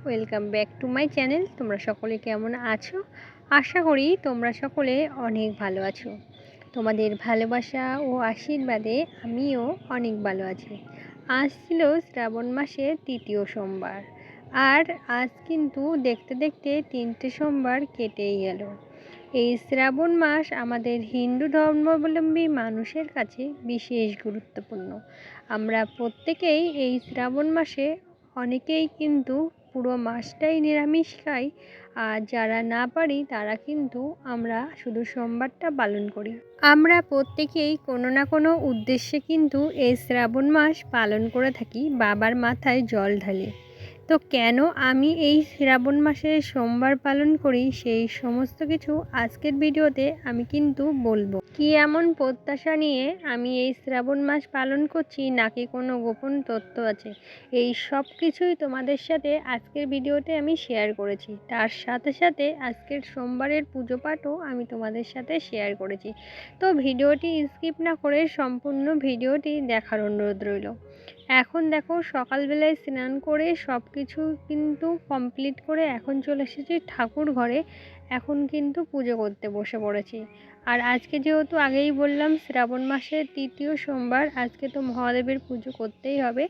Welcome back to my channel. তোমরা সকলে কেমন আছো? আশা করি তোমরা সকলে অনেক ভালো আছো। তোমাদের ভালোবাসা ও আশীর্বাদে আমিও অনেক ভালো আছি। আজ ছিল শ্রাবণ মাসের তৃতীয় সোমবার, আর আজ কিন্তু দেখতে দেখতে 3টে সোমবার কেটেই গেল। এই শ্রাবণ মাস আমাদের হিন্দু ধর্মাবলম্বী মানুষের কাছে বিশেষ গুরুত্বপূর্ণ। আমরা প্রত্যেকেই এই শ্রাবণ মাসে অনেকেই কিন্তু পুরো মাসটাই নিরামিষ খাই, আর যারা না পারি তারা কিন্তু আমরা শুধু সোমবারটা পালন করি। আমরা প্রত্যেকেই কোনো না কোনো উদ্দেশ্যে কিন্তু এই শ্রাবণ মাস পালন করে থাকি, বাবার মাথায় জল ঢালি। তো কেন আমি এই শ্রাবণ মাসে সোমবার পালন করি সেই সমস্ত কিছু আজকের ভিডিওতে আমি কিন্তু বলবো। কি এমন প্রত্যাশা নিয়ে আমি এই শ্রাবণ মাস পালন করছি, নাকি কোনো গোপন তথ্য আছে, এই সব কিছুই তোমাদের সাথে আজকের ভিডিওতে আমি শেয়ার করেছি। তার সাথে সাথে আজকের সোমবারের পুজো পাঠও আমি তোমাদের সাথে শেয়ার করেছি। তো ভিডিওটি স্কিপ না করে সম্পূর্ণ ভিডিওটি দেখার অনুরোধ রইল। এখন দেখো, সকালবেলায় স্নান করে সব কিছু কিন্তু কমপ্লিট করে এখন চলে এসেছি ঠাকুর ঘরে। এখন কিন্তু পুজো করতে বসে পড়েছি। আর আজকে যেহেতু আগেই বললাম শ্রাবণ মাসের তৃতীয় সোমবার, আজকে তো মহাদেবের পুজো করতেই হবে।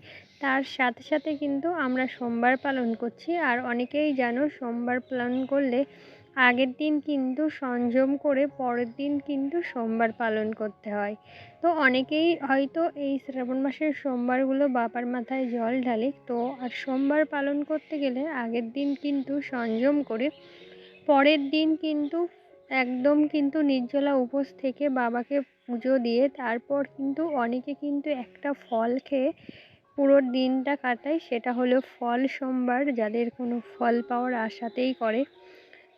তার সাথে সাথে কিন্তু আমরা সোমবার পালন করছি। আর অনেকেই জানো, সোমবার পালন করলে আগের দিন কিন্তু সংযম করে পরের দিন কিন্তু সোমবার পালন করতে হয়। তো অনেকেই হয়তো এই শ্রাবণ মাসের সোমবারগুলো বাবার মাথায় জল ঢালে। তো আর সোমবার পালন করতে গেলে আগের দিন কিন্তু সংযম করে পরের দিন কিন্তু একদম কিন্তু নির্জলা উপোস থেকে বাবাকে পুজো দিয়ে তারপর কিন্তু অনেকে কিন্তু একটা ফল খেয়ে পুরো দিনটা কাটায়। সেটা হলো ফল সোমবার, যাদের কোনো ফল পাওয়ার আশাতেই করে।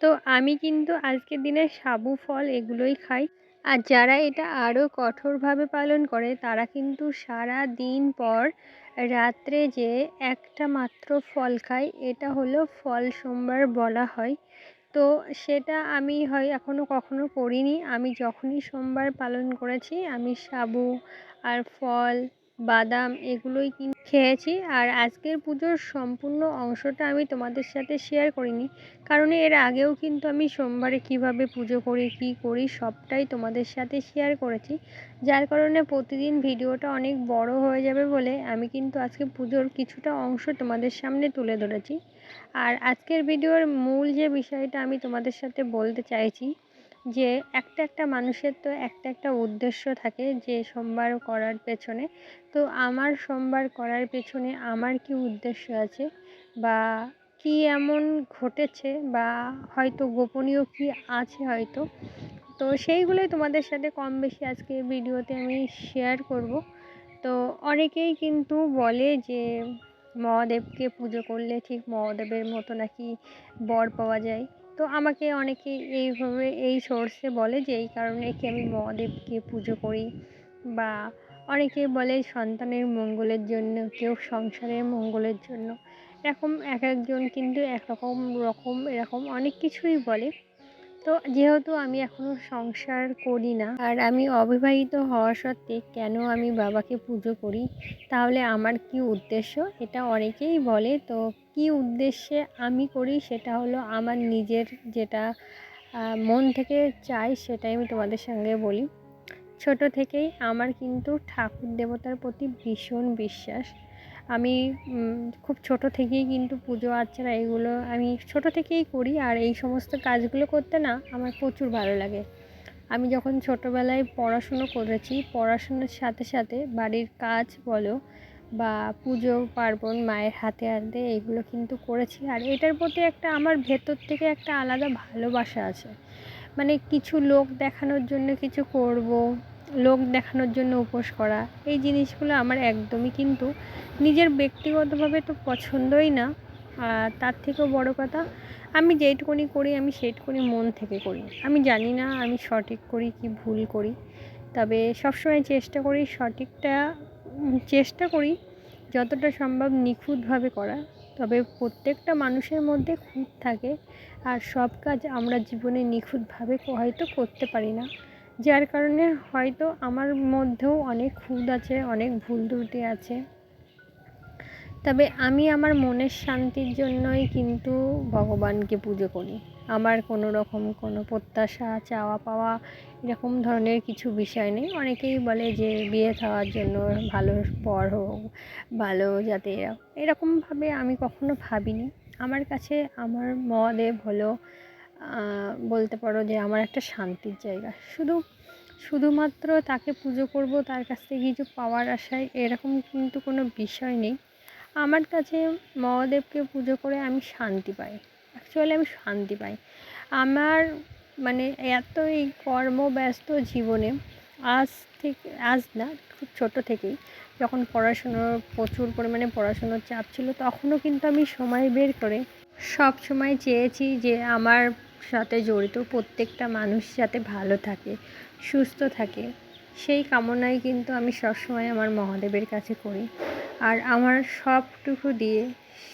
তো আমি কিন্তু আজকের দিনে সাবু ফল এগুলোই খাই। আর যারা এটা আরও কঠোরভাবে পালন করে তারা কিন্তু সারা দিন পর রাত্রে যে একটা মাত্র ফল খায়, এটা হলো ফল সোমবার বলা হয়। তো সেটা আমি এখনও কখনো করিনি। আমি যখনই সোমবার পালন করেছি আমি সাবু আর ফল, বাদাম এগুলোই কিন্তু খেয়েছি। আর আজকের পুজোর সম্পূর্ণ অংশটা আমি তোমাদের সাথে শেয়ার করিনি, কারণ এর আগেও কিন্তু আমি সোমবারে কিভাবে পুজো করি, কী করি, সবটাই তোমাদের সাথে শেয়ার করেছি। যার কারণে প্রতিদিন ভিডিওটা অনেক বড় হয়ে যাবে বলে আমি কিন্তু আজকে পুজোর কিছুটা অংশ তোমাদের সামনে তুলে ধরেছি। আর আজকের ভিডিওর মূল যে বিষয়টা আমি তোমাদের সাথে বলতে চাইছি, যে একটা মানুষের তো একটা উদ্দেশ্য থাকে যে সোমবার করার পেছনে। তো আমার সোমবার করার পেছনে আমার কি উদ্দেশ্য আছে, বা কি এমন ঘটেছে, বা হয়তো গোপনীয় কি আছে হয়তো, তো সেইগুলোই তোমাদের সাথে কম বেশি আজকে ভিডিওতে আমি শেয়ার করব। তো অনেকেই কিন্তু বলে যে মহাদেবকে পুজো করলে ঠিক মহাদেবের মতো নাকি বর পাওয়া যায়। তো আমাকে অনেকেই এইভাবে এই সোর্সে বলে যে এই কারণে কি আমি মহাদেবকে পুজো করি, বা অনেকেই বলে সন্তানের মঙ্গলের জন্য, কেউ সংসারের মঙ্গলের জন্য। এরকম এক একজন কিন্তু এরকম অনেক কিছুই বলে। তো যেহেতু আমি এখনও সংসার করি না, আর আমি অবিবাহিত হওয়া সত্ত্বে কেন আমি বাবাকে পুজো করি, তাহলে আমার কি উদ্দেশ্য, এটা অনেকেই বলে। তো কি উদ্দেশ্যে আমি করি সেটা হলো আমার নিজের যেটা মন থেকে চাই সেটাই আমি তোমাদের সঙ্গে বলি। ছোট থেকেই আমার কিন্তু ঠাকুর দেবতার প্রতি ভীষণ বিশ্বাস। আমি খুব ছোট থেকেই কিন্তু পুজো আর্চনা এগুলো আমি ছোট থেকেই করি। আর এই সমস্ত কাজগুলো করতে না আমার প্রচুর ভালো লাগে। আমি যখন ছোটোবেলায় পড়াশুনো করেছি, পড়াশুনোর সাথে সাথে বাড়ির কাজ বলো বা পুজো পার্বণ মায়ের হাতে হাতে এগুলো কিন্তু করেছি। আর এটার প্রতি একটা আমার ভেতর থেকে একটা আলাদা ভালোবাসা আছে। মানে কিছু লোক দেখানোর জন্য কিছু করব, লোক দেখানোর জন্য উপোস করা, এই জিনিসগুলো আমার একদমই কিন্তু নিজের ব্যক্তিগতভাবে তো পছন্দই না। আর তার থেকেও বড় কথা, আমি যেইটুকুনি করি আমি সেইটুকুনি মন থেকে করি। আমি জানি না আমি সঠিক করি কি ভুল করি, তবে সবসময় চেষ্টা করি যতটা সম্ভব নিখুঁতভাবে করা। তবে প্রত্যেকটা মানুষের মধ্যে খুঁত থাকে, আর সব কাজ আমরা জীবনে নিখুঁতভাবে হয়তো করতে পারি না। যার কারণে হয়তো আমার মধ্যেও অনেক খুঁত আছে, অনেক ভুল ত্রুটি আছে। তবে আমি আমার মনের শান্তির জন্যই কিন্তু ভগবানকে পুজো করি। আমার কোনো রকম কোনো প্রত্যাশা, চাওয়া পাওয়া এরকম ধরনের কিছু বিষয় নেই। অনেকেই বলে যে বিয়ে থাওয়ার জন্য, ভালো বর হোক, ভালো যাতে এরকমভাবে আমি কখনো ভাবিনি। আমার কাছে আমার মহাদেব হলো বলতে পারো যে আমার একটা শান্তির জায়গা। শুধুমাত্র তাকে পুজো করব, তার কাছ থেকে কিছু পাওয়ার আশায় এরকম কিন্তু কোনো বিষয় নেই। আমার কাছে মহাদেবকে পুজো করে আমি শান্তি পাই। অ্যাকচুয়ালি আমি শান্তি পাই। আমার মানে এত এই কর্মব্যস্ত জীবনে আজ আজ না, খুব ছোটো থেকেই যখন পড়াশুনোর প্রচুর পরিমাণে পড়াশুনোর চাপ ছিল, তখনও কিন্তু আমি সময় বের করে সব সময় চেয়েছি যে আমার সাথে জড়িত প্রত্যেকটা মানুষ যাতে ভালো থাকে, সুস্থ থাকে, সেই কামনাই কিন্তু আমি সবসময় আমার মহাদেবের কাছে করি। আর আমার সবটুকু দিয়ে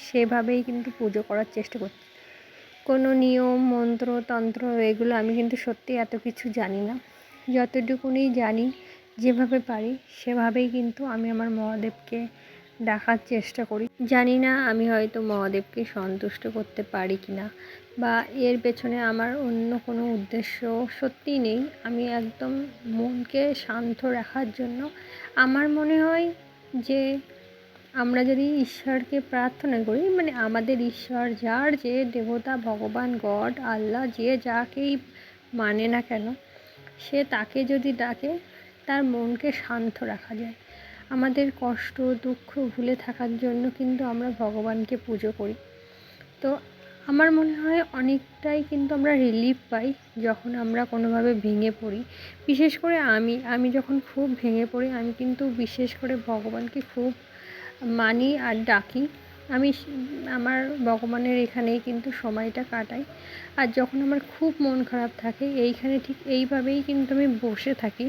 সেভাবেই কিন্তু পুজো করার চেষ্টা করছি। কোনো নিয়ম মন্ত্র তন্ত্র এগুলো আমি কিন্তু সত্যি এত কিছু জানি না। যতটুকুনি জানি, যেভাবে পারি সেভাবেই কিন্তু আমি আমার মহাদেবকে ডাকার চেষ্টা করি। জানি না আমি হয়তো মহাদেবকে সন্তুষ্ট করতে পারি কি না, বা এর পেছনে আমার অন্য কোনো উদ্দেশ্য সত্যিই নেই। আমি একদম মনকে শান্ত রাখার জন্য আমার মনে হয় যে আমরা যদি ঈশ্বরকে প্রার্থনা করি, মানে আমাদের ঈশ্বর যার যে দেবতা, ভগবান, গড, আল্লাহ, যে যাকেই মানে না কেন, সে তাকে যদি ডাকে তার মনকে শান্ত রাখা যায়। আমাদের কষ্ট দুঃখ ভুলে থাকার জন্য কিন্তু আমরা ভগবানকে পুজো করি। তো আমার মনে হয় অনেকটাই কিন্তু আমরা রিলিফ পাই যখন আমরা কোনোভাবে ভেঙে পড়ি। বিশেষ করে আমি যখন খুব ভেঙে পড়ি, আমি কিন্তু বিশেষ করে ভগবানকে খুব মানি আর ডাকি। আমি আমার ভগবানের এখানেই কিন্তু সময়টা কাটাই। আর যখন আমার খুব মন খারাপ থাকে, এইখানে ঠিক এইভাবেই কিন্তু আমি বসে থাকি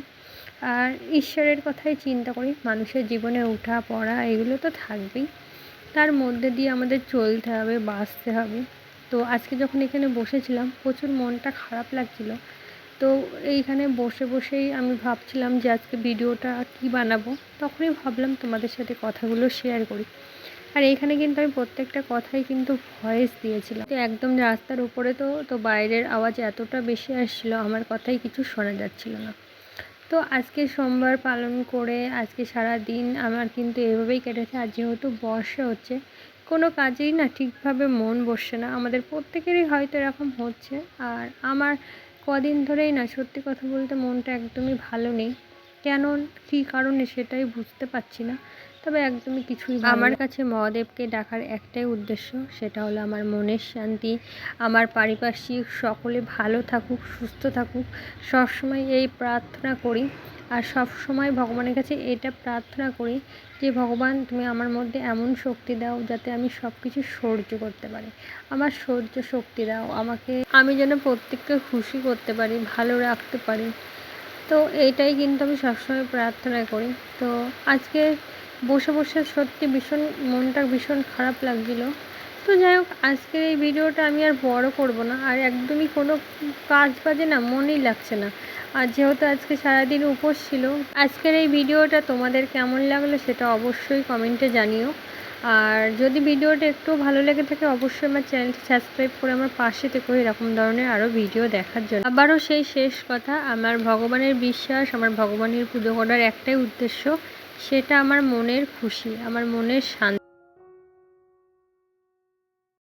আর ঈশ্বরের কথাই চিন্তা করি। মানুষের জীবনে ওঠা পড়া এগুলো তো থাকবেই, তার মধ্যে দিয়ে আমাদের চলতে হবে, বাঁচতে হবে। তো আজকে যখন এখানে বসেছিলাম, প্রচুর মনটা খারাপ লাগছিল। তো এইখানে বসে বসেই আমি ভাবছিলাম যে আজকে ভিডিওটা কী বানাবো। তখনই ভাবলাম তোমাদের সাথে কথাগুলো শেয়ার করি। আর এইখানে কিন্তু আমি প্রত্যেকটা কথাই কিন্তু ভয়েস দিয়েছিলাম। তো একদম রাস্তার উপরে তো বাইরের আওয়াজ এতটা বেশি আসছিলো, আমার কথাই কিছু শোনা যাচ্ছিল না। তো আজকে সোমবার পালন করে আজকে সারা দিন আমার কিন্তু এভাবেই কেটেছে। আর যেহেতু বর্ষা হচ্ছে, কোনো কাজেই না ঠিকভাবে মন বসছে না। আমাদের প্রত্যেকেরই হয়তো এরকম হচ্ছে। আর আমার কদিন ধরেই না, সত্যি কথা বলতে, মনটা একদমই ভালো নেই। কেন, কী কারণে সেটাই বুঝতে পারছি না। তবে একদমই কিছুই আমার কাছে মহাদেবকে ডাকার একটাই উদ্দেশ্য, সেটা হলো আমার মনের শান্তি, আমার পারিপার্শ্বিক সকলে ভালো থাকুক, সুস্থ থাকুক। সবসময় এই প্রার্থনা করি। আর সব সময় ভগবানের কাছে এটা প্রার্থনা করি যে ভগবান, তুমি আমার মধ্যে এমন শক্তি দাও যাতে আমি সব কিছু সহ্য করতে পারি। আমার সহ্য শক্তি দাও আমাকে, আমি যেন প্রত্যেককে খুশি করতে পারি, ভালো রাখতে পারি। তো এইটাই কিন্তু আমি সবসময় প্রার্থনা করি। তো আজকে বসে বসে সত্যি মনটা ভীষণ খারাপ লাগছিলো। তো যাই হোক, আজকের এই ভিডিওটা আমি আর বড় করব না। আর একদমই কোনো কাজ বাজে না, মনেই লাগছে না। আর যেহেতু আজকে সারাদিন উপোস ছিল, আজকের এই ভিডিওটা তোমাদের কেমন লাগলো সেটা অবশ্যই কমেন্টে জানিও। আর যদি ভিডিওটা একটু ভালো লেগে থাকে, অবশ্যই আমার চ্যানেলটি সাবস্ক্রাইব করে আমার পাশে থেকো এরকম ধরনের আরও ভিডিও দেখার জন্য। আবারও সেই শেষ কথা, আমার ভগবানের বিশ্বাস, আমার ভগবানের পুজো করার একটাই উদ্দেশ্য, সেটা আমার মনের খুশি, আমার মনের শান্তি।